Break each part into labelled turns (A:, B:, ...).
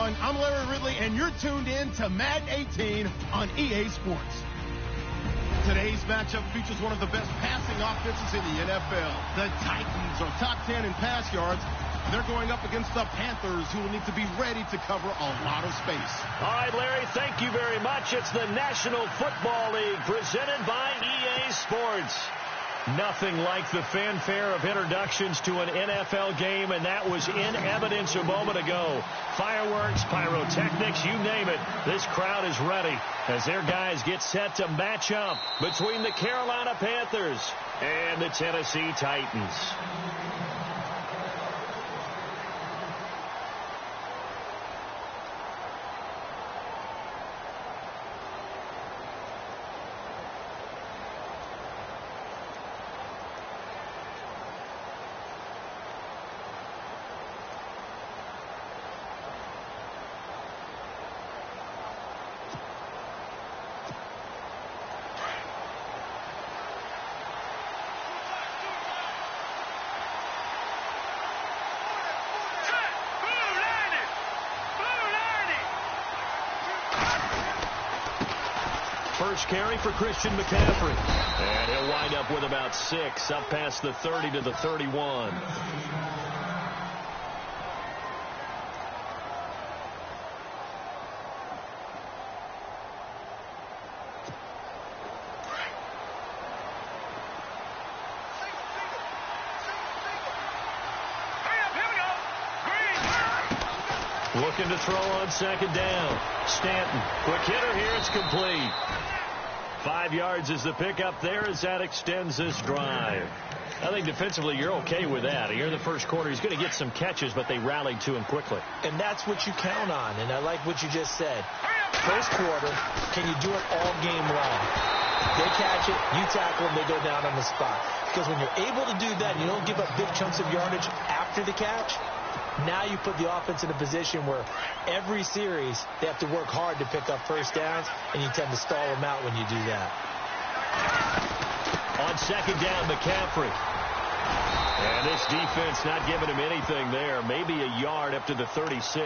A: everyone. I'm Larry Ridley, and you're tuned in to Madden 18 on EA Sports. Today's matchup features one of the best passing offenses in the NFL. The Titans are top 10 in pass yards. They're going up against the Panthers, who will need to be ready to cover a lot of space.
B: All right, Larry, thank you very much. It's the National Football League presented by EA Sports. Nothing like the fanfare of introductions to an NFL game, and that was in evidence a moment ago. Fireworks, pyrotechnics, you name it. This crowd is ready as their guys get set to match up between the Carolina Panthers and the Tennessee Titans. First carry for Christian McCaffrey. And he'll wind up with about 6, up past the 30 to the 31. Looking to throw on second down. Stanton, quick hitter here, it's complete. 5 yards is the pickup there as that extends this drive. I think defensively you're okay with that. Here in the first quarter, he's going to get some catches, but they rallied to him quickly.
C: And that's what you count on, and I like what you just said. First quarter, can you do it all game long? They catch it, you tackle them, they go down on the spot. Because when you're able to do that, and you don't give up big chunks of yardage after the catch, now you put the offense in a position where every series they have to work hard to pick up first downs, and you tend to stall them out when you do that.
B: On second down, McCaffrey. And this defense not giving him anything there. Maybe a yard up to the 36.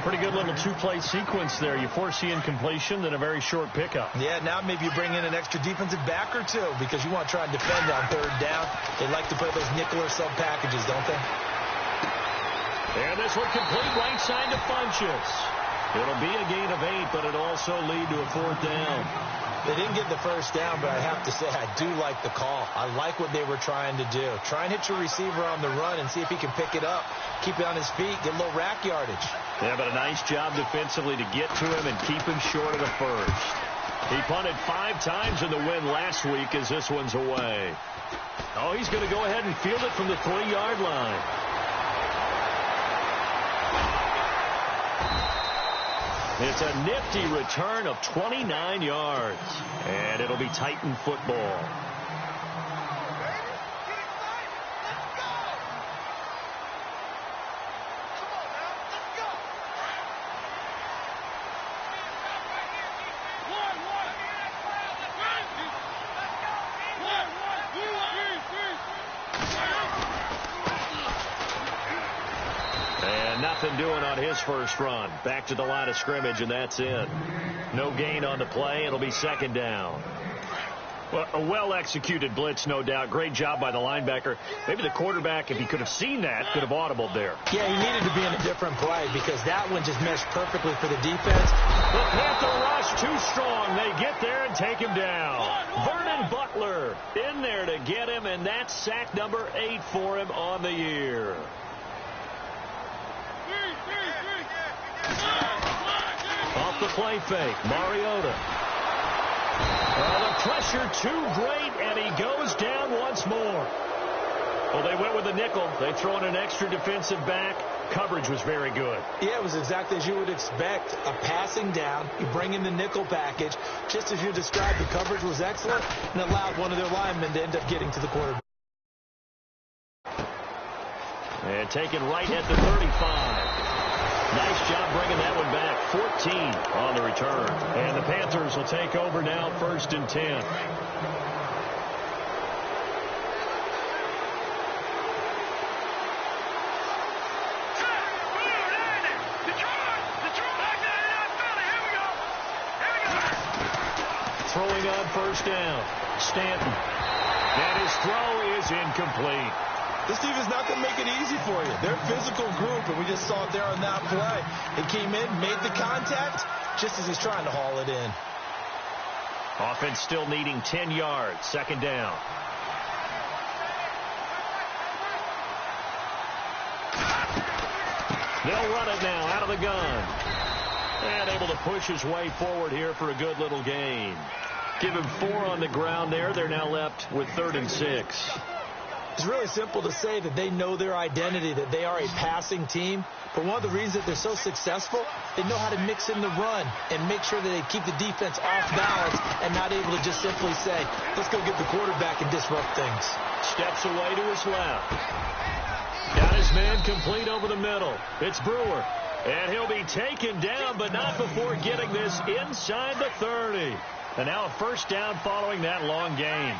B: Pretty good little two-play sequence there. You force the incompletion, then a very short pickup.
C: Yeah, now maybe you bring in an extra defensive back or two because you want to try and defend on third down. They like to play those nickel or sub packages, don't they?
B: And this one complete right side to Funchess. It'll be a gain of 8, but it'll also lead to a fourth down.
C: They didn't get the first down, but I have to say I do like the call. I like what they were trying to do. Try and hit your receiver on the run and see if he can pick it up. Keep it on his feet, get a little rack yardage.
B: Yeah, but a nice job defensively to get to him and keep him short of the first. He punted 5 times in the win last week as this one's away. Oh, he's going to go ahead and field it from the 3-yard line. It's a nifty return of 29 yards. And it'll be Titan football. Nothing doing on his first run. Back to the line of scrimmage, and that's it. No gain on the play. It'll be second down. Well, a well-executed blitz, no doubt. Great job by the linebacker. Maybe the quarterback, if he could have seen that, could have audibled there.
C: Yeah, he needed to be in a different play because that one just meshed perfectly for the defense.
B: The Panther rush too strong. They get there and take him down. Vernon Butler in there to get him, and that's sack number 8 for him on the year. Off the play fake, Mariota. The pressure too great, and he goes down once more. Well, they went with a nickel. They throw in an extra defensive back. Coverage was very good.
C: Yeah, it was exactly as you would expect. A passing down. You bring in the nickel package. Just as you described, the coverage was excellent and allowed one of their linemen to end up getting to the quarterback.
B: And taken right at the 35. Nice job bringing that one back. 14 on the return. And the Panthers will take over now, 1st and 10. throwing on first down. Stanton. And his throw is incomplete.
C: This team is not going to make it easy for you. They're a physical group, and we just saw it there on that play. He came in, made the contact, just as he's trying to haul it in.
B: Offense still needing 10 yards. Second down. They'll run it now out of the gun. And able to push his way forward here for a good little gain. Give him 4 on the ground there. They're now left with 3rd and 6.
C: It's really simple to say that they know their identity, that they are a passing team. But one of the reasons that they're so successful, they know how to mix in the run and make sure that they keep the defense off balance and not able to just simply say, let's go get the quarterback and disrupt things.
B: Steps away to his left. Got his man complete over the middle. It's Brewer. And he'll be taken down, but not before getting this inside the 30. And now a first down following that long gain.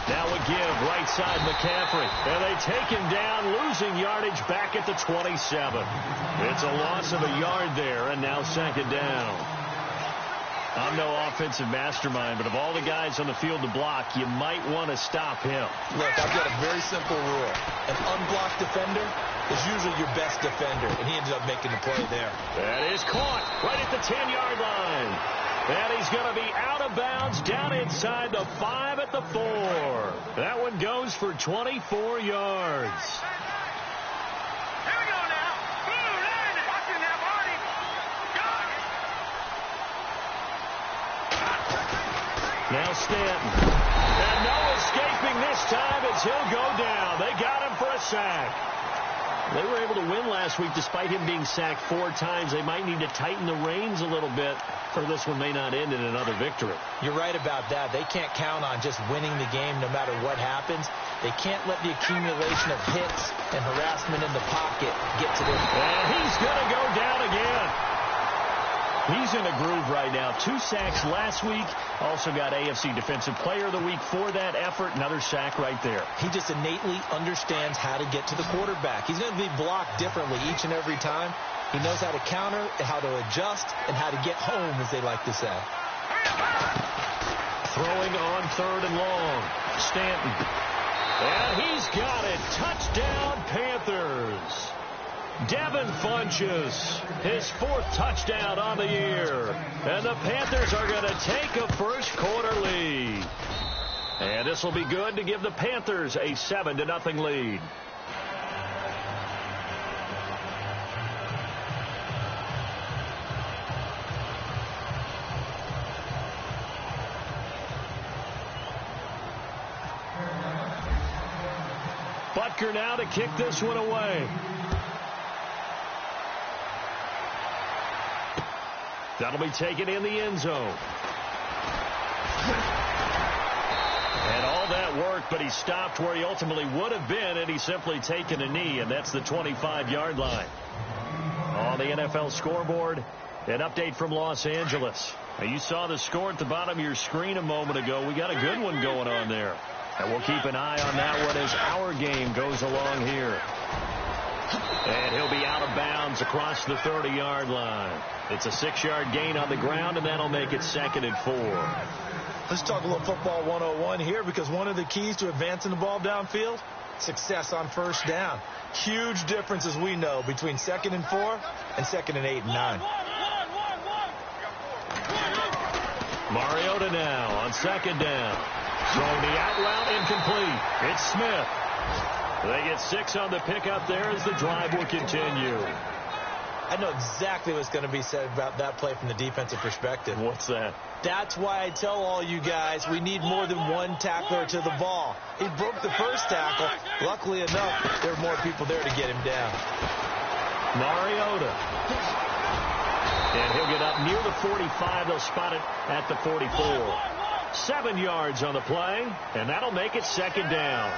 B: Now a give, right side McCaffrey. And they take him down, losing yardage back at the 27. It's a loss of a yard there, and now second down. I'm no offensive mastermind, but of all the guys on the field to block, you might want to stop him.
C: Look, I've got a very simple rule. An unblocked defender is usually your best defender, and he ended up making the play there.
B: That is caught right at the 10-yard line. And he's going to be out of bounds down inside the 5 at the 4. That one goes for 24 yards.
D: Here we go now. Watching that body.
B: Now Stanton. And no escaping this time as he'll go down. They got him for a sack. They were able to win last week despite him being sacked 4 times. They might need to tighten the reins a little bit, or this one may not end in another victory.
C: You're right about that. They can't count on just winning the game no matter what happens. They can't let the accumulation of hits and harassment in the pocket get to them.
B: And he's going to go down again. He's in a groove right now. 2 sacks last week. Also got AFC Defensive Player of the Week for that effort. Another sack right there.
C: He just innately understands how to get to the quarterback. He's going to be blocked differently each and every time. He knows how to counter, how to adjust, and how to get home, as they like to say.
B: Throwing on 3rd and long. Stanton. And he's got it. Touchdown, Panthers. Devin Funchess, his 4th touchdown on the year. And the Panthers are going to take a first quarter lead. And this will be good to give the Panthers a 7-0 lead. Butker now to kick this one away. That'll be taken in the end zone. And all that work, but he stopped where he ultimately would have been, and he's simply taken a knee, and that's the 25-yard line. On the NFL scoreboard, an update from Los Angeles. Now, you saw the score at the bottom of your screen a moment ago. We got a good one going on there. And we'll keep an eye on that one as our game goes along here. And he'll be out of bounds across the 30-yard line. It's a 6-yard gain on the ground, and that'll make it 2nd and 4.
C: Let's talk a little football 101 here, because one of the keys to advancing the ball downfield, success on first down. Huge difference, as we know, between 2nd and 4 and 2nd and 8 and 9.
B: Mariota now on 2nd down. Throwing the out route incomplete. It's Smith. They get 6 on the pickup there as the drive will continue.
C: I know exactly what's going to be said about that play from the defensive perspective.
B: What's that?
C: That's why I tell all you guys we need more than one tackler to the ball. He broke the first tackle. Luckily enough, there were more people there to get him down.
B: Mariota. And he'll get up near the 45. They'll spot it at the 44. 7 yards on the play, and that'll make it 2nd down.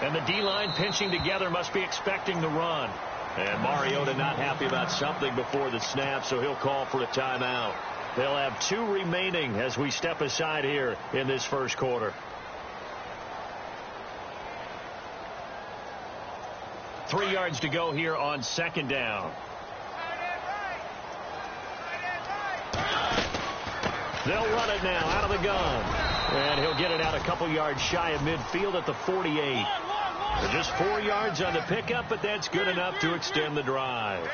B: And the D-line pinching together, must be expecting the run. And Mariota not happy about something before the snap, so he'll call for a timeout. They'll have 2 remaining as we step aside here in this first quarter. 3 yards to go here on 2nd down. They'll run it now out of the gun. And he'll get it out a couple yards shy of midfield at the 48. Just 4 yards on the pickup, but that's good enough to extend the drive.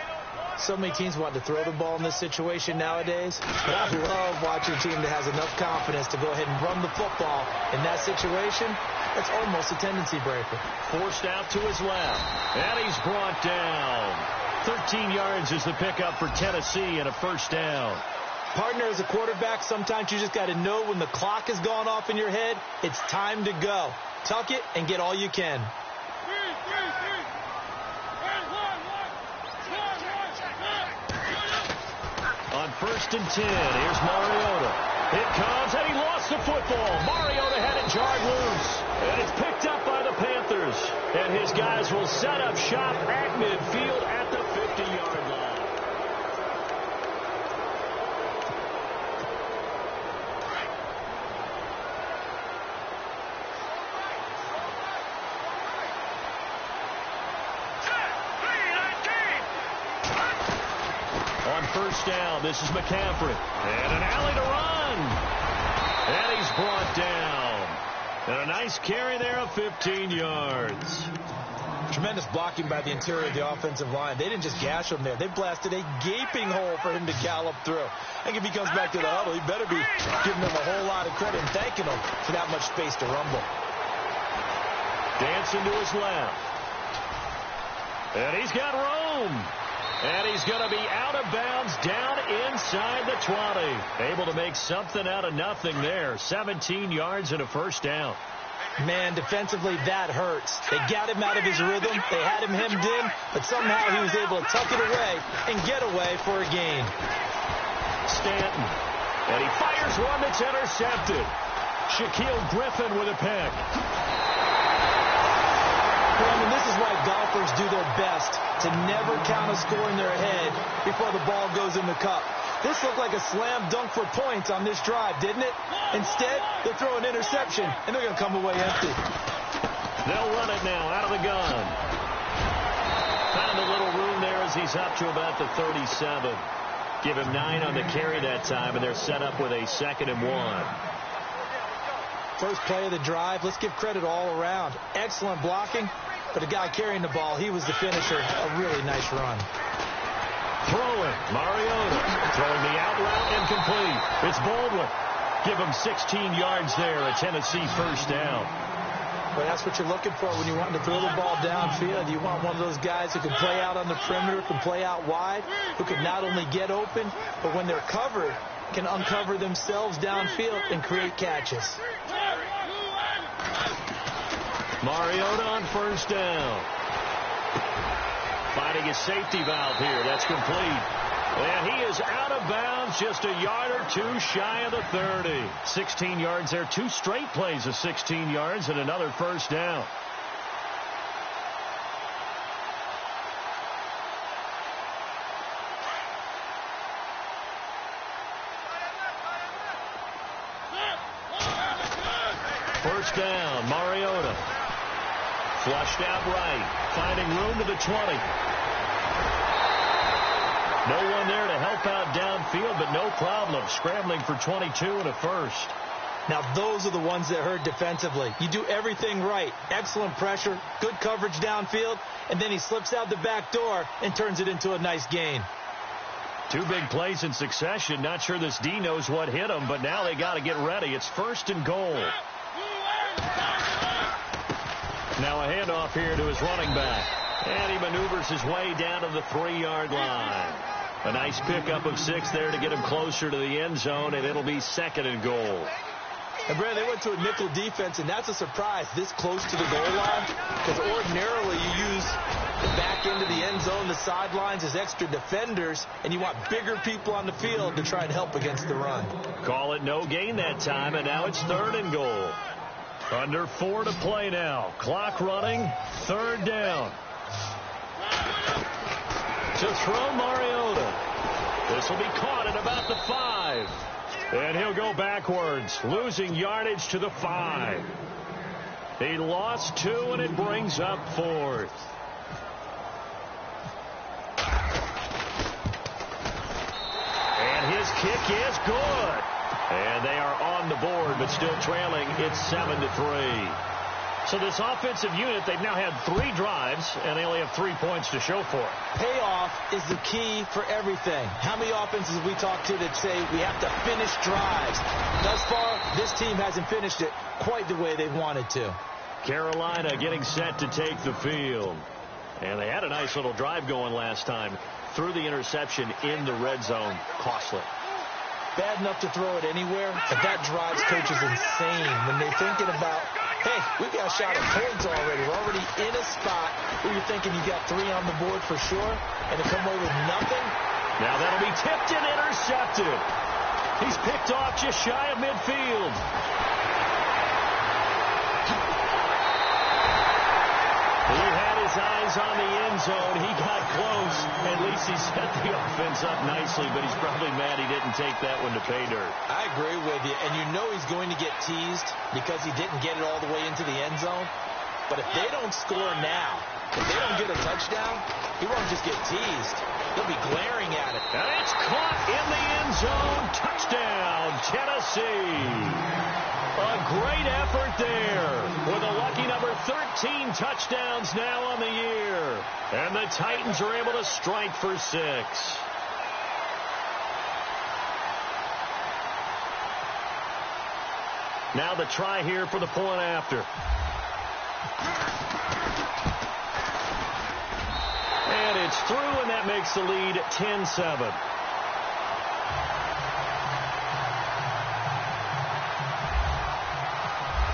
C: So many teams want to throw the ball in this situation nowadays, but I love watching a team that has enough confidence to go ahead and run the football in that situation. That's almost a tendency breaker.
B: Forced out to his left, and he's brought down. 13 yards is the pickup for Tennessee and a first down.
C: Partner, as a quarterback, sometimes you just got to know when the clock has gone off in your head, it's time to go. Tuck it and get all you can.
B: On 1st and 10, here's Mariota. It comes, and he lost the football. Mariota had it jarred loose, and it's picked up by the Panthers. And his guys will set up shop at midfield at the 50-yard line. On 1st down, this is McCaffrey. And an alley to run. And he's brought down. And a nice carry there of 15 yards.
C: Tremendous blocking by the interior of the offensive line. They didn't just gash him there. They blasted a gaping hole for him to gallop through. I think if he comes back to the huddle, he better be giving them a whole lot of credit and thanking them for that much space to rumble.
B: Dancing to his left. And he's got room. And he's going to be out of bounds down inside the 20. Able to make something out of nothing there. 17 yards and a first down.
C: Man, defensively, that hurts. They got him out of his rhythm. They had him hemmed in, but somehow he was able to tuck it away and get away for a gain.
B: Stanton. And he fires one that's intercepted. Shaquille Griffin with a pick.
C: Brandon, this is why golfers do their best to never count a score in their head before the ball goes in the cup. This looked like a slam dunk for points on this drive, didn't it? Instead, they'll throw an interception, and they're going to come away empty.
B: They'll run it now out of the gun. Found a little room there as he's up to about the 37. Give him 9 on the carry that time, and they're set up with a 2nd and 1.
C: First play of the drive, let's give credit all around. Excellent blocking, but the guy carrying the ball, he was the finisher. A really nice run.
B: Throwing, Mariota. Throwing the out route incomplete. It's Baldwin. Give him 16 yards there, a Tennessee first down.
C: Well, that's what you're looking for when you want to throw the ball downfield. You want one of those guys who can play out on the perimeter, can play out wide, who can not only get open, but when they're covered, can uncover themselves downfield and create catches.
B: Mariota on first down. Finding his safety valve here. That's complete. And he is out of bounds just a yard or two shy of the 30. 16 yards there. 2 straight plays of 16 yards and another first down. First down, Mariota. Flushed out right, finding room to the 20. No one there to help out downfield, but no problem. Scrambling for 22 and a first.
C: Now, those are the ones that hurt defensively. You do everything right. Excellent pressure, good coverage downfield, and then he slips out the back door and turns it into a nice gain.
B: 2 big plays in succession. Not sure this D knows what hit him, but now they got to get ready. It's 1st and goal. Now a handoff here to his running back. And he maneuvers his way down to the 3-yard line. A nice pickup of 6 there to get him closer to the end zone, and it'll be 2nd and goal.
C: And, Brad, they went to a nickel defense, and that's a surprise this close to the goal line, because ordinarily you use the back end of the end zone, the sidelines as extra defenders, and you want bigger people on the field to try and help against the run.
B: Call it no gain that time, and now it's 3rd and goal. Under 4 to play now. Clock running. 3rd down. To throw Mariota. This will be caught at about the 5. And he'll go backwards, losing yardage to the 5. He lost 2, and it brings up 4th. And his kick is good. And they are on the board, but still trailing. It's 7-3. So this offensive unit, they've now had 3 drives, and they only have 3 points to show for it.
C: Payoff is the key for everything. How many offenses we talk to that say we have to finish drives? Thus far, this team hasn't finished it quite the way they wanted to.
B: Carolina getting set to take the field. And they had a nice little drive going last time. Threw the interception in the red zone. Costly.
C: Bad enough to throw it anywhere, but that drives coaches insane when they're thinking about, hey, we've got a shot at points already. We're already in a spot where you're thinking you got 3 on the board for sure, and to come away with nothing.
B: Now that'll be tipped and intercepted. He's picked off just shy of midfield. He had his eyes on the end zone. He got close. At least he set the offense up nicely, but he's probably mad he didn't take that one to pay dirt.
C: I agree with you, and you know he's going to get teased because he didn't get it all the way into the end zone. But if they don't score now, if they don't get a touchdown, he won't just get teased. They'll be glaring at it.
B: And it's caught in the end zone. Touchdown, Tennessee. A great effort there with a lucky number 13 touchdowns now on the year. And the Titans are able to strike for 6. Now the try here for the point after. And it's through, and that makes the lead 10-7.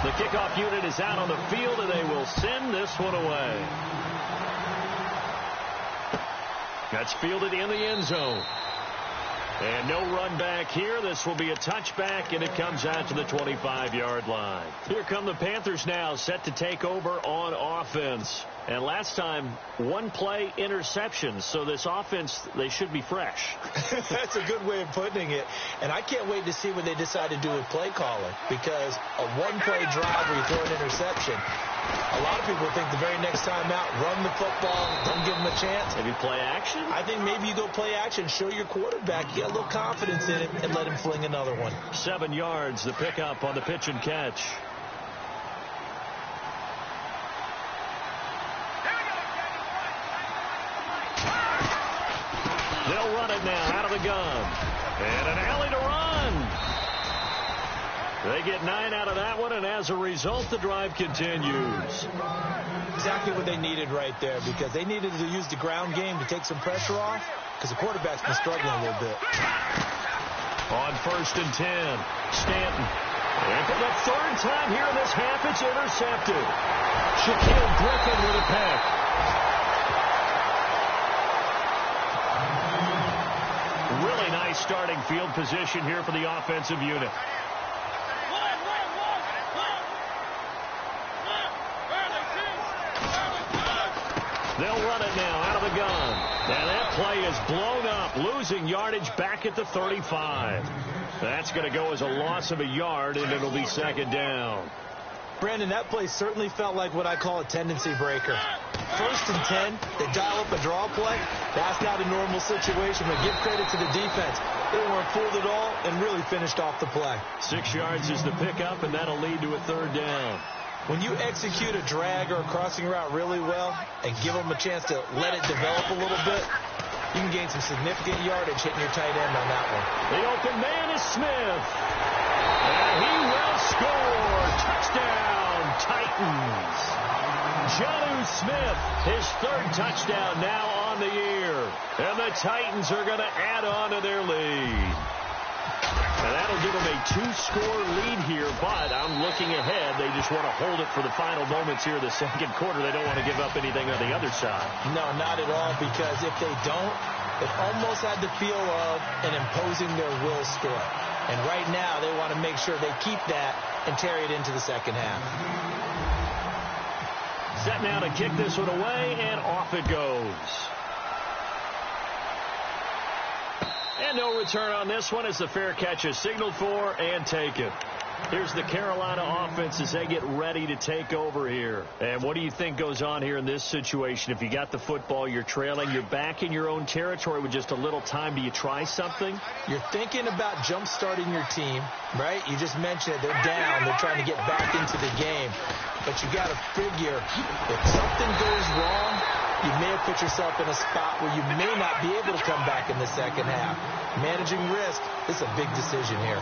B: The kickoff unit is out on the field, and they will send this one away. That's fielded in the end zone. And no run back here. This will be a touchback, and it comes out to the 25-yard line. Here come the Panthers now, set to take over on offense. And last time, 1-play interception. So this offense, they should be fresh.
C: That's a good way of putting it. And I can't wait to see what they decide to do with play calling. Because a 1-play drive where you throw an interception, a lot of people think the very next time out, run the football, don't give them a chance.
B: Maybe play action?
C: I think maybe you go play action, show your quarterback, get a little confidence in it, and let him fling another one.
B: 7 yards, the pickup on the pitch and catch. They'll run it now out of the gun. And an alley to run. They get 9 out of that one, and as a result, the drive continues.
C: Exactly what they needed right there, because they needed to use the ground game to take some pressure off, because the quarterback's been struggling a little bit.
B: On 1st and 10, Stanton. And for the 3rd time here in this half, it's intercepted. Shaquille Griffin with a pick. Really nice starting field position here for the offensive unit. They'll run it now out of the gun. And that play is blown up, losing yardage back at the 35. That's going to go as a loss of a yard, and it'll be 2nd down.
C: Brandon, that play certainly felt like what I call a tendency breaker. 1st and 10, they dial up a draw play. That's not a normal situation, but give credit to the defense. They weren't fooled at all and really finished off the play.
B: 6 yards is the pickup, and that'll lead to a 3rd down.
C: When you execute a drag or a crossing route really well and give them a chance to let it develop a little bit, you can gain some significant yardage hitting your tight end on that one.
B: The open man is Smith. And he will score. Touchdown, Titans. Jonnu Smith, his 3rd touchdown now on the year. And the Titans are going to add on to their lead. And that'll give them a 2-score lead here, but I'm looking ahead. They just want to hold it for the final moments here in the 2nd quarter. They don't want to give up anything on the other side.
C: No, not at all, because if they don't, it almost had the feel of an imposing their will score. And right now, they want to make sure they keep that and carry it into the 2nd half.
B: Set now to kick this one away, and off it goes. And no return on this one as the fair catch is signaled for and taken. Here's the Carolina offense as they get ready to take over here. And what do you think goes on here in this situation? If you got the football, you're trailing, you're back in your own territory with just a little time. Do you try something?
C: You're thinking about jump-starting your team, right? You just mentioned it. They're down. They're trying to get back into the game. But you got to figure if something goes wrong, you may have put yourself in a spot where you may not be able to come back in the second half. Managing risk is a big decision here.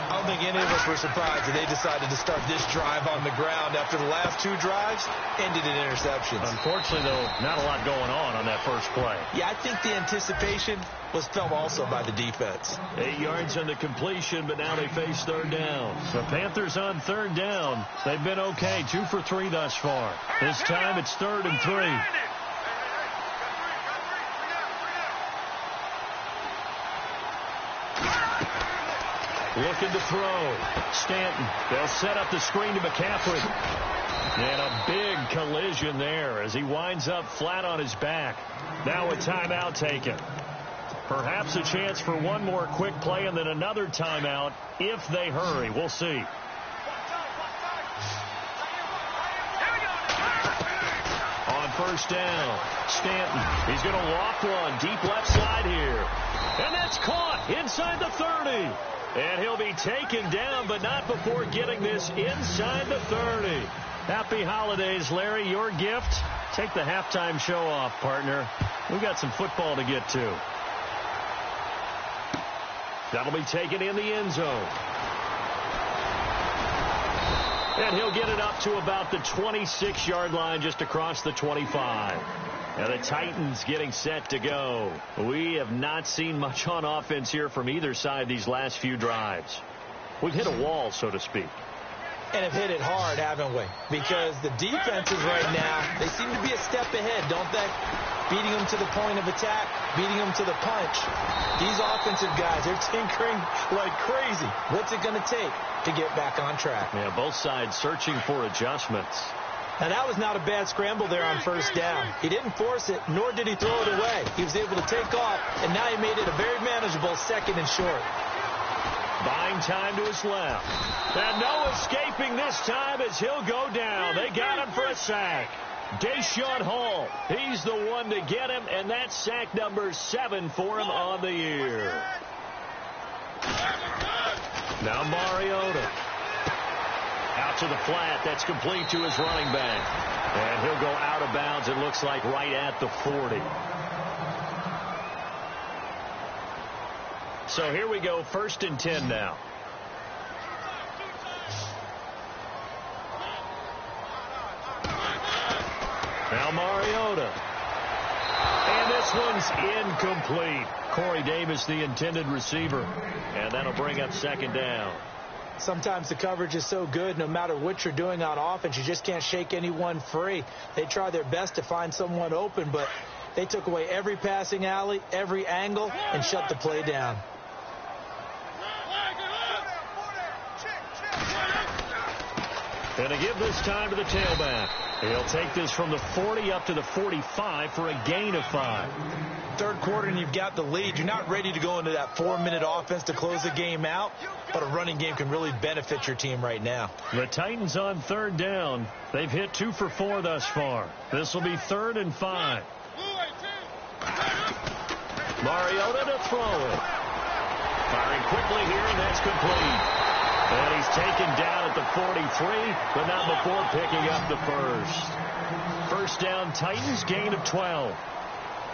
E: I don't think any of us were surprised that they decided to start this drive on the ground after the last two drives ended in interceptions.
B: Unfortunately, though, not a lot going on that first play.
C: Yeah, I think the anticipation was felt also by the defense.
B: 8 yards on the completion, but now they face third down. The Panthers on third down. They've been okay, 2 for 3 thus far. This time it's 3rd and 3. Looking to throw. Stanton. They'll set up the screen to McCaffrey. And a big collision there as he winds up flat on his back. Now a timeout taken. Perhaps a chance for one more quick play and then another timeout if they hurry. We'll see. On first down, Stanton. He's going to walk one deep left side here. And that's caught inside the 30. And he'll be taken down, but not before getting this inside the 30. Happy holidays, Larry. Your gift? Take the halftime show off, partner. We got some football to get to. That'll be taken in the end zone. And he'll get it up to about the 26-yard line, just across the 25. And the Titans getting set to go. We have not seen much on offense here from either side these last few drives. We've hit a wall, so to speak.
C: And have hit it hard, haven't we? Because the defenses right now, they seem to be a step ahead, don't they? Beating them to the point of attack, beating them to the punch. These offensive guys, they're tinkering like crazy. What's it going to take to get back on track?
B: Yeah, both sides searching for adjustments.
C: Now, that was not a bad scramble there on first down. He didn't force it, nor did he throw it away. He was able to take off, and now he made it a very manageable 2nd and short.
B: Buying time to his left. And no escaping this time as he'll go down. They got him for a sack. Deshaun Hall, he's the one to get him, and that's sack number 7 for him on the year. Now Mariota. Out to the flat. That's complete to his running back. And he'll go out of bounds, it looks like, right at the 40. So here we go, 1st and 10 now. Now Mariota. And this one's incomplete. Corey Davis, the intended receiver. And that'll bring up 2nd down.
C: Sometimes the coverage is so good, no matter what you're doing on offense, you just can't shake anyone free. They try their best to find someone open, but they took away every passing alley, every angle, and shut the play down.
B: And to give this time to the tailback. He'll take this from the 40 up to the 45 for a gain of 5.
E: Third quarter and you've got the lead. You're not ready to go into that 4-minute offense to close the game out, but a running game can really benefit your team right now.
B: The Titans on 3rd down. They've hit 2 for 4 thus far. This will be 3rd and 5. Mariota to throw it. Firing quickly here, and that's complete. And he's taken down at the 43, but not before picking up the first down, Titans, gain of 12.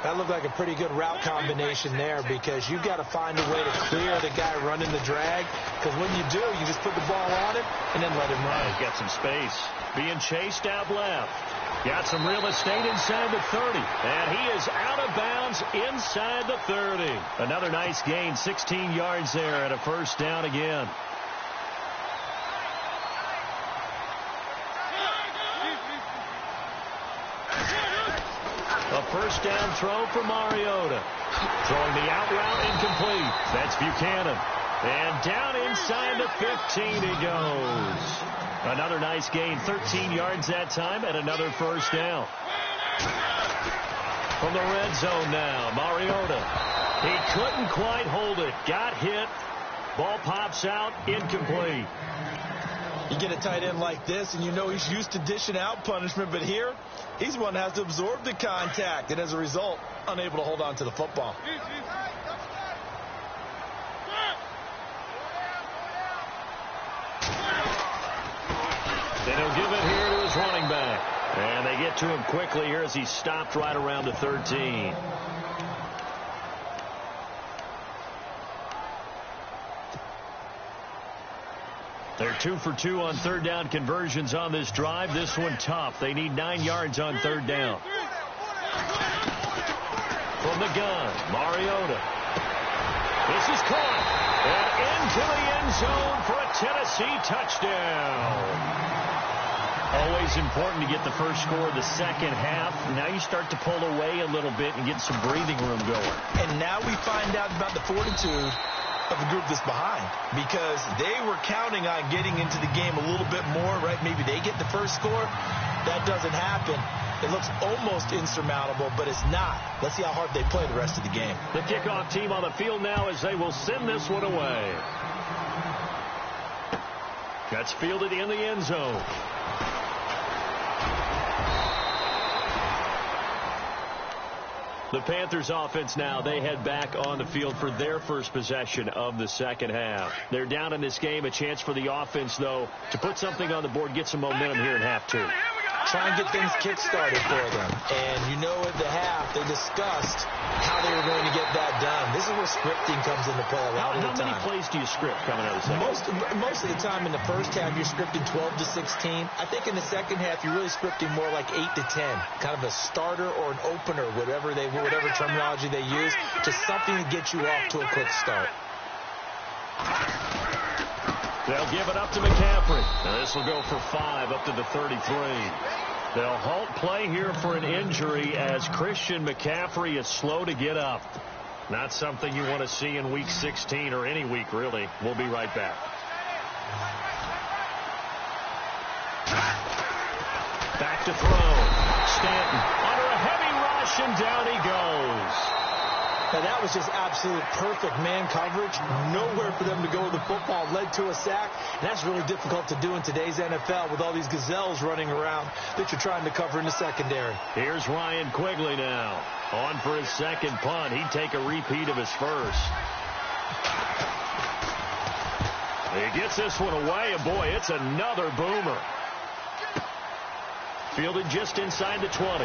C: That looked like a pretty good route combination there, because you've got to find a way to clear the guy running the drag, because when you do, you just put the ball on him and then let him run.
B: He's got some space. Being chased out left. Got some real estate inside the 30. And he is out of bounds inside the 30. Another nice gain, 16 yards there at a 1st down again. A 1st down throw for Mariota. Throwing the out route incomplete. That's Buchanan. And down inside the 15 he goes. Another nice gain, 13 yards that time, and another 1st down. From the red zone now, Mariota. He couldn't quite hold it. Got hit. Ball pops out, incomplete.
C: You get a tight end like this, and you know he's used to dishing out punishment, but here, he's one that has to absorb the contact, and as a result, unable to hold on to the football.
B: Then he'll give it here to his running back. And they get to him quickly here as he stopped right around the 13. They're 2 for 2 on third down conversions on this drive. This one tough. They need 9 yards on third down. From the gun, Mariota. This is caught. And into the end zone for a Tennessee touchdown. Always important to get the first score of the second half. Now you start to pull away a little bit and get some breathing room going.
C: And now we find out about the fortitude of the group that's behind, because they were counting on getting into the game a little bit more, right? Maybe they get the first score. That doesn't happen. It looks almost insurmountable, but it's not. Let's see how hard they play the rest of the game.
B: The kickoff team on the field now as they will send this one away. That's fielded in the end zone. The Panthers offense now, they head back on the field for their first possession of the second half. They're down in this game. A chance for the offense, though, to put something on the board, get some momentum here in half two.
C: Try and get things kick-started for them. And you know at the half, they discussed how they were going to get that done. This is where scripting comes into play a lot of the time.
B: How many plays do you script coming out of the second?
C: Most of the time in the first half, you're scripting 12 to 16. I think in the second half, you're really scripting more like 8 to 10. Kind of a starter or an opener, whatever terminology they use, just something to get you off to a quick start.
B: They'll give it up to McCaffrey. Now this will go for 5 up to the 33. They'll halt play here for an injury as Christian McCaffrey is slow to get up. Not something you want to see in Week 16 or any week, really. We'll be right back. Back to throw. Stanton under a heavy rush, and down he goes.
C: Now, that was just absolute perfect man coverage. Nowhere for them to go with the football. Led to a sack. And that's really difficult to do in today's NFL with all these gazelles running around that you're trying to cover in the secondary.
B: Here's Ryan Quigley now. On for his second punt. He'd take a repeat of his first. He gets this one away, and boy, it's another boomer. Fielded just inside the 20.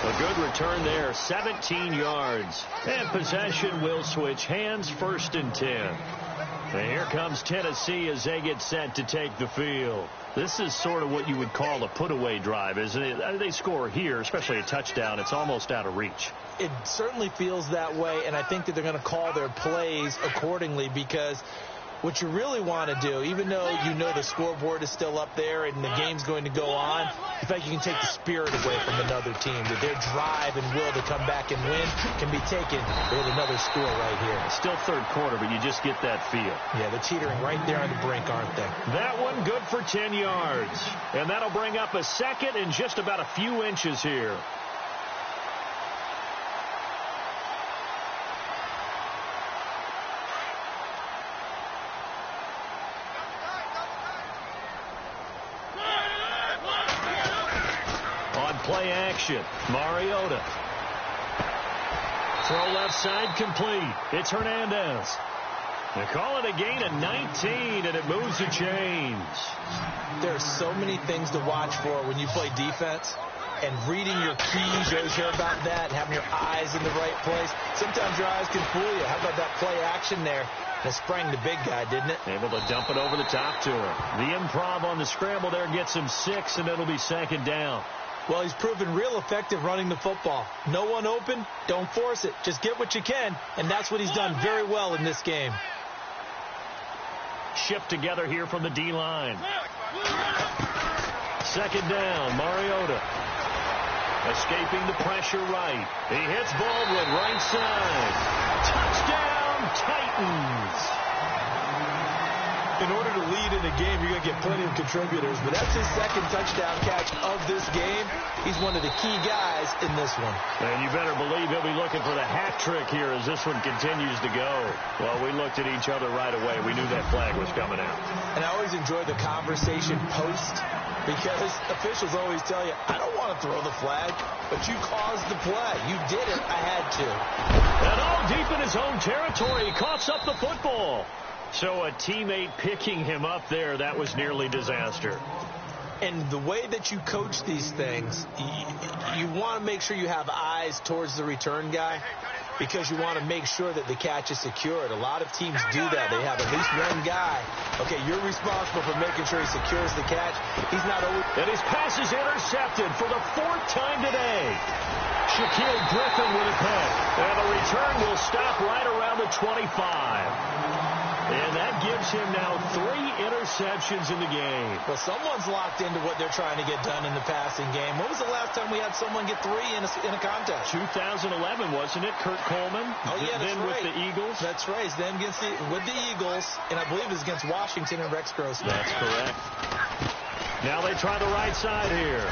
B: A good return there, 17 yards. And possession will switch hands, 1st and 10. And here comes Tennessee as they get set to take the field. This is sort of what you would call a put-away drive, isn't it? They score here, especially a touchdown. It's almost out of reach.
C: It certainly feels that way, and I think that they're going to call their plays accordingly, because what you really want to do, even though you know the scoreboard is still up there and the game's going to go on, in fact, you can take the spirit away from another team. That their drive and will to come back and win can be taken with another score right here.
B: It's still third quarter, but you just get that feel.
C: Yeah, they're teetering right there on the brink, aren't they?
B: That one good for 10 yards. And that'll bring up a second and just about a few inches here. Play action. Mariota. Throw left side complete. It's Hernandez. They call it a gain of 19, and it moves the chains.
C: There are so many things to watch for when you play defense. And reading your keys, you always hear about that, and having your eyes in the right place. Sometimes your eyes can fool you. How about that play action there? That sprang the big guy, didn't it?
B: Able to dump it over the top to him. The improv on the scramble there gets him 6, and it'll be second down.
C: Well, he's proven real effective running the football. No one open, don't force it. Just get what you can, and that's what he's done very well in this game.
B: Shift together here from the D-line. Second down, Mariota. Escaping the pressure right. He hits Baldwin right side. Touchdown, Titans.
E: In order to lead in a game, you're going to get plenty of contributors. But that's his second touchdown catch of this game. He's one of the key guys in this one.
B: And you better believe he'll be looking for the hat trick here as this one continues to go. Well, we looked at each other right away. We knew that flag was coming out.
C: And I always enjoy the conversation post, because officials always tell you, I don't want to throw the flag, but you caused the play. You did it. I had to.
B: And all deep in his own territory, he coughs up the football. So a teammate picking him up there, that was nearly disaster.
C: And the way that you coach these things, you want to make sure you have eyes towards the return guy, because you want to make sure that the catch is secured. A lot of teams do that. They have at least one guy. Okay, you're responsible for making sure he secures the catch. He's not always...
B: And his pass is intercepted for the 4th time today. Shaquille Griffin with a pick. And the return will stop right around the 25. And that gives him now 3 interceptions in the game.
C: Well, someone's locked into what they're trying to get done in the passing game. When was the last time we had someone get 3 in a contest?
B: 2011, wasn't it? Kurt Coleman.
C: Oh, yeah, that's
B: then
C: right.
B: with the Eagles.
C: That's right. Then with the Eagles, and I believe it was against Washington and Rex Grossman.
B: That's correct. Now they try the right side here.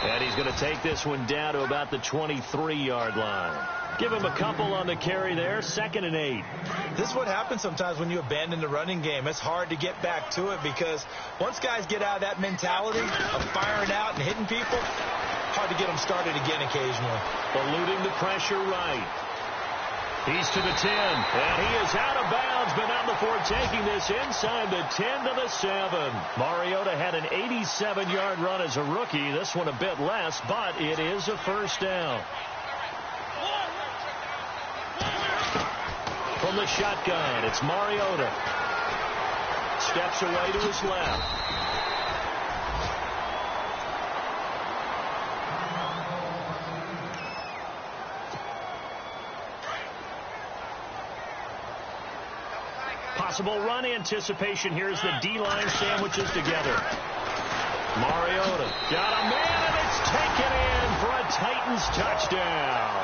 B: And he's going to take this one down to about the 23-yard line. Give him a couple on the carry there. 2nd and 8.
C: This is what happens sometimes when you abandon the running game. It's hard to get back to it, because once guys get out of that mentality of firing out and hitting people, hard to get them started again occasionally.
B: Eluding the pressure right. He's to the 10, and he is out of bounds, but not before taking this inside the 10 to the 7. Mariota had an 87-yard run as a rookie. This one a bit less, but it is a first down. From the shotgun, it's Mariota. Steps away to his left. Possible run anticipation here as the D-line sandwiches together. Mariota got a man, and it's taken in for a Titans touchdown.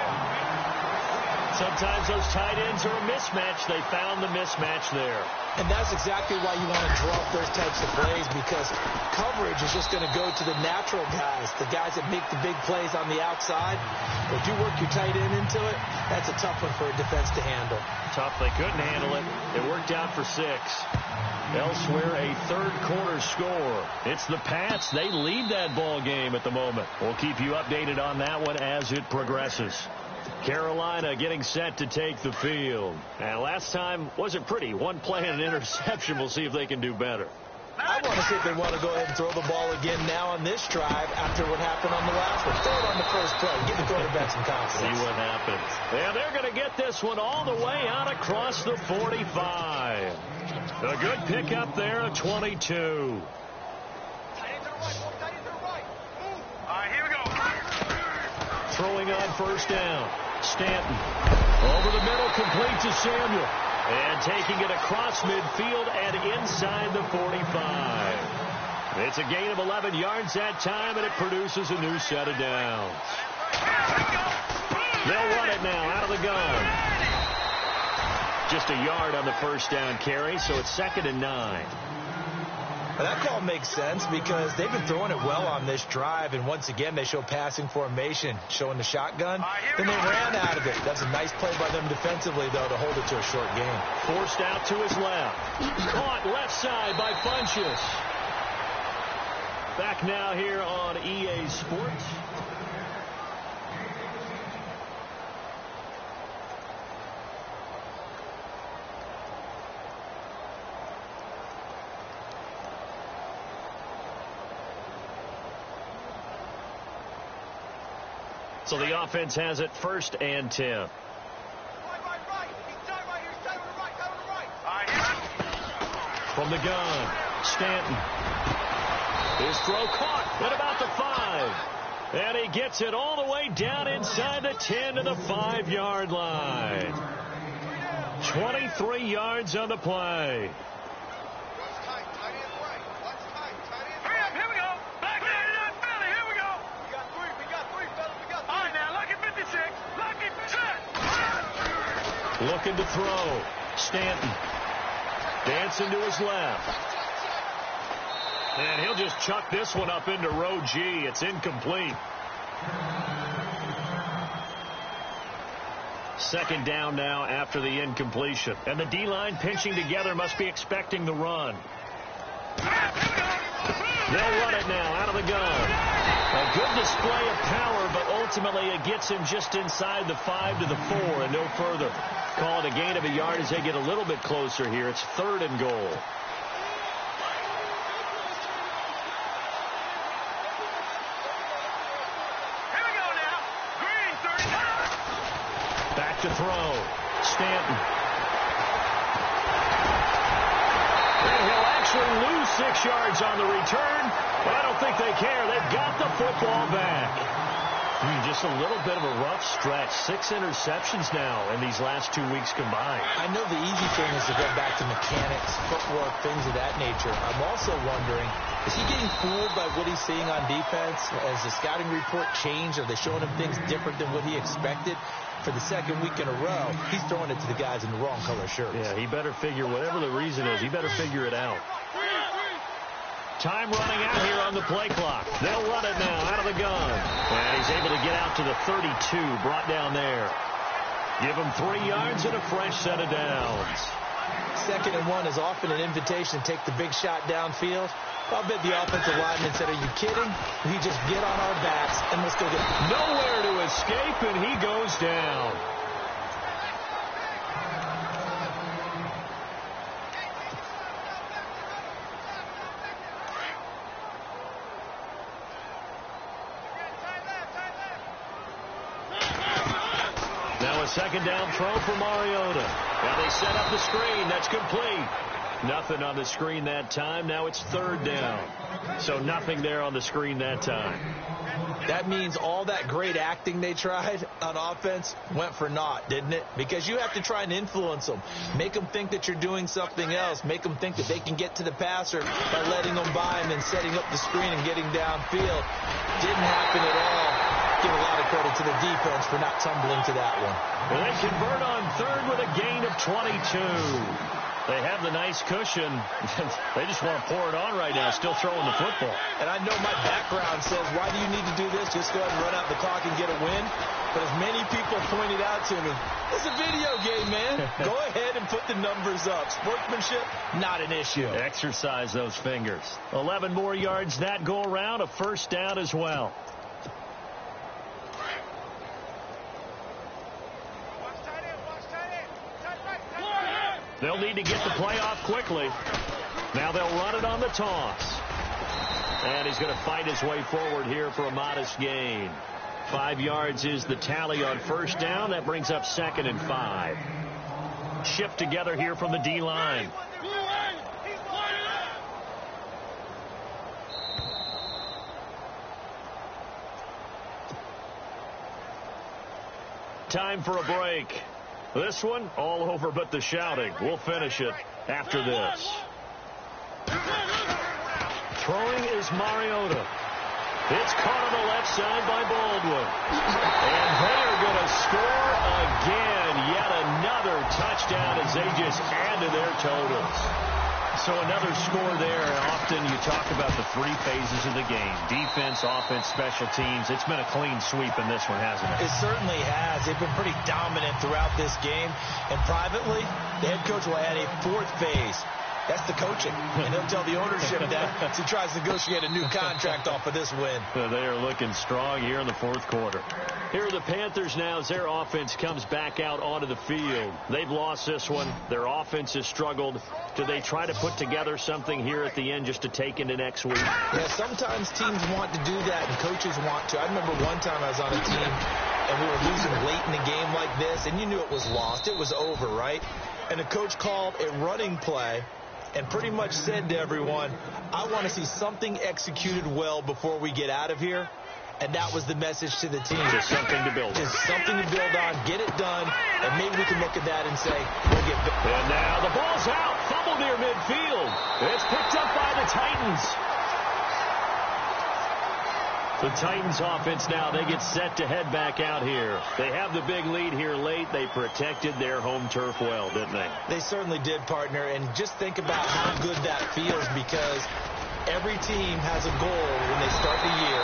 B: Sometimes those tight ends are a mismatch. They found the mismatch there.
C: And that's exactly why you want to draw up those types of plays, because coverage is just going to go to the natural guys, the guys that make the big plays on the outside. But you work your tight end into it, that's a tough one for a defense to handle.
B: Tough. They couldn't handle it. It worked out for 6. Elsewhere, a third-quarter score. It's the Pats. They lead that ball game at the moment. We'll keep you updated on that one as it progresses. Carolina getting set to take the field. And last time wasn't pretty. One play and an interception. We'll see if they can do better.
C: I want to see if they want to go ahead and throw the ball again now on this drive after what happened on the last one. Throw it on the first play. Give the quarterback some confidence.
B: See what happens. And they're going to get this one all the way out across the 45. A good pickup there of 22. Throwing on first down. Stanton over the middle, complete to Samuel. And taking it across midfield and inside the 45. It's a gain of 11 yards that time, and it produces a new set of downs. They'll run it now out of the gun. Just a yard on the first down carry, so it's 2nd and 9.
C: Well, that call makes sense because they've been throwing it well on this drive, and once again they show passing formation, showing the shotgun. Then they ran out of it. That's a nice play by them defensively, though, to hold it to a short game.
B: Forced out to his left. Caught left side by Funchess. Back now here on EA Sports. So the offense has it 1st and 10. From the gun, Stanton. His throw caught at about the 5. And he gets it all the way down inside the 10 to the 5-yard line. 23 yards on the play. Looking to throw. Stanton. Dancing to his left. And he'll just chuck this one up into row G. It's incomplete. Second down now after the incompletion. And the D-line pinching together must be expecting the run. They'll run it now out of the gun. A good display of power, but ultimately it gets him just inside the 5 to the 4 and no further. Call it a gain of a yard as they get a little bit closer here. It's 3rd and goal. Back to throw. Stanton. And he'll actually lose 6 yards on the return, but I don't think they care. They've got the football back. Just a little bit of a rough stretch. 6 interceptions now in these last 2 weeks combined.
C: I know the easy thing is to go back to mechanics, footwork, things of that nature. I'm also wondering, is he getting fooled by what he's seeing on defense? Has the scouting report changed? Are they showing him things different than what he expected? For the second week in a row, he's throwing it to the guys in the wrong color shirts.
B: Yeah, he better figure, whatever the reason is, he better figure it out. Time running out here on the play clock. They'll run it now out of the gun. And he's able to get out to the 32, brought down there. Give him 3 yards and a fresh set of downs.
C: 2nd and 1 is often an invitation to take the big shot downfield. I'll bet the offensive lineman said, are you kidding? We just get on our backs and let's go get it.
B: Nowhere to escape, and he goes down. Now a 2nd down throw for Mariota. Now they set up the screen. That's complete. Nothing on the screen that time. Now it's 3rd down. So nothing there on the screen that time.
C: That means all that great acting they tried on offense went for naught, didn't it? Because you have to try and influence them. Make them think that you're doing something else. Make them think that they can get to the passer by letting them by him and setting up the screen and getting downfield. Didn't happen at all. Give a lot of credit to the defense for not tumbling to that one.
B: Well, they convert on 3rd with a gain of 22. They have the nice cushion. They just want to pour it on right now, still throwing the football.
C: And I know my background says, why do you need to do this? Just go ahead and run out the clock and get a win. But as many people pointed out to me, it's a video game, man. Go ahead and put the numbers up. Sportsmanship, not an issue.
B: Exercise those fingers. 11 more yards that go around, a 1st down as well. They'll need to get the play off quickly. Now they'll run it on the toss. And he's going to fight his way forward here for a modest gain. 5 yards is the tally on 1st down. That brings up 2nd and 5. Shift together here from the D-line. Time for a break. This one, all over but the shouting. We'll finish it after this. Throwing is Mariota. It's caught on the left side by Baldwin. And they are going to score again. Yet another touchdown as they just add to their totals. So another score there. Often you talk about the 3 phases of the game. Defense, offense, special teams. It's been a clean sweep in this one, hasn't it?
C: It certainly has. They've been pretty dominant throughout this game. And privately, the head coach will add a 4th phase. That's the coaching. And he'll tell the ownership that as he tries to negotiate a new contract off of this win.
B: They are looking strong here in the 4th quarter. Here are the Panthers now as their offense comes back out onto the field. They've lost this one. Their offense has struggled. Do they try to put together something here at the end just to take into next week?
C: Yeah, sometimes teams want to do that and coaches want to. I remember one time I was on a team and we were losing late in a game like this, and you knew it was lost. It was over, right? And the coach called a running play and pretty much said to everyone, I want to see something executed well before we get out of here. And that was the message to the team.
B: Just something to build on.
C: Just something to build on, get it done, and maybe we can look at that and say, we'll get better.
B: And now the ball's out. Fumble near midfield. It's picked up by the Titans. The Titans offense now, they get set to head back out here. They have the big lead here late. They protected their home turf well, didn't they?
C: They certainly did, partner. And just think about how good that feels, because every team has a goal when they start the year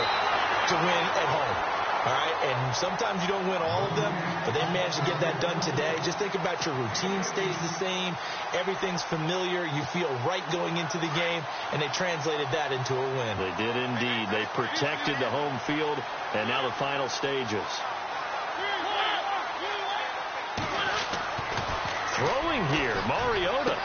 C: to win at home. All right, and sometimes you don't win all of them, but they managed to get that done today. Just think about your routine stays the same. Everything's familiar. You feel right going into the game, and they translated that into a win.
B: They did indeed. They protected the home field, and now the final stages. Throwing here, Mariota.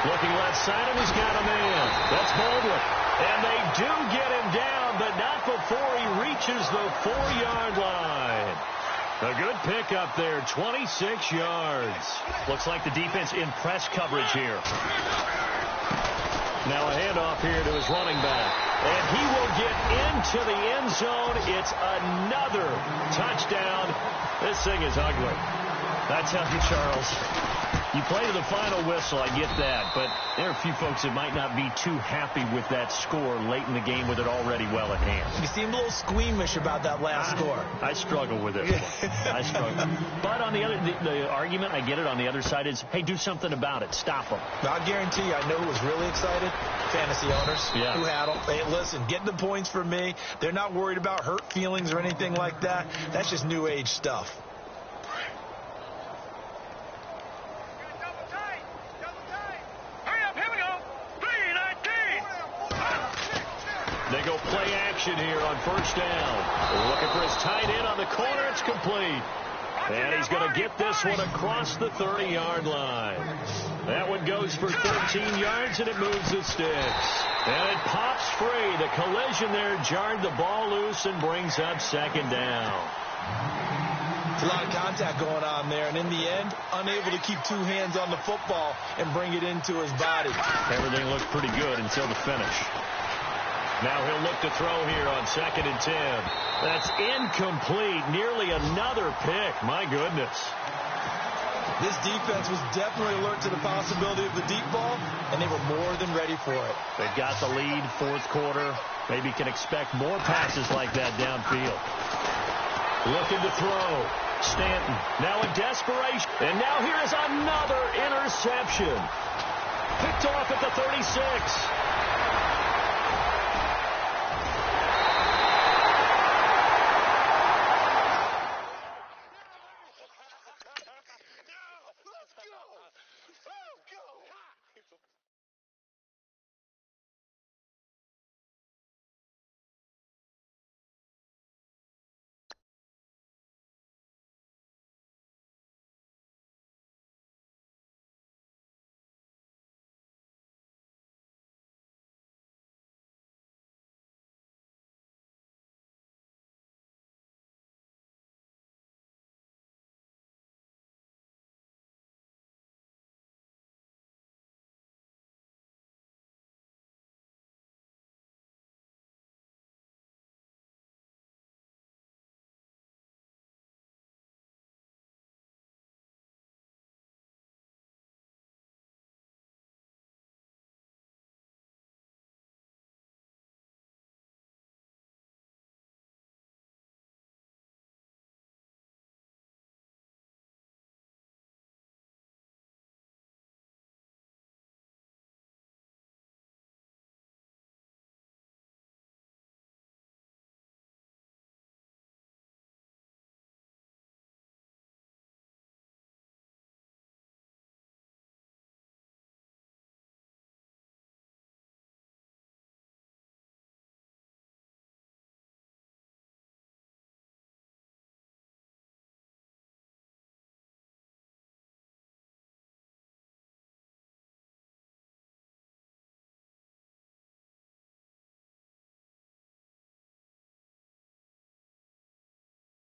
B: Looking left side, and he's got a man. That's Baldwin. And they do get him down, but not before he reaches the 4-yard line. A good pickup there, 26 yards. Looks like the defense in press coverage here. Now a handoff here to his running back. And he will get into the end zone. It's another touchdown. This thing is ugly. I tell you, Charles, you play to the final whistle, I get that, but there are a few folks that might not be too happy with that score late in the game with it already well at hand.
C: You seemed a little squeamish about that last score.
B: I struggle with it. I struggle. But on the other, the argument, I get it, on the other side is, hey, do something about it. Stop them.
C: I'll guarantee you, I know who was really excited. Fantasy owners who had them. Hey, listen, getting the points for me. They're not worried about hurt feelings or anything like that. That's just new age stuff.
B: They go play action here on first down. Looking for his tight end on the corner. It's complete. And he's going to get this one across the 30-yard line. That one goes for 13 yards, and it moves the sticks. And it pops free. The collision there jarred the ball loose and brings up second down.
C: It's a lot of contact going on there, and in the end, unable to keep two hands on the football and bring it into his body.
B: Everything looked pretty good until the finish. Now he'll look to throw here on 2nd and 10. That's incomplete. Nearly another pick. My goodness.
C: This defense was definitely alert to the possibility of the deep ball, and they were more than ready for it.
B: They've got the lead, fourth quarter. Maybe can expect more passes like that downfield. Looking to throw. Stanton now in desperation. And now here is another interception. Picked off at the 36.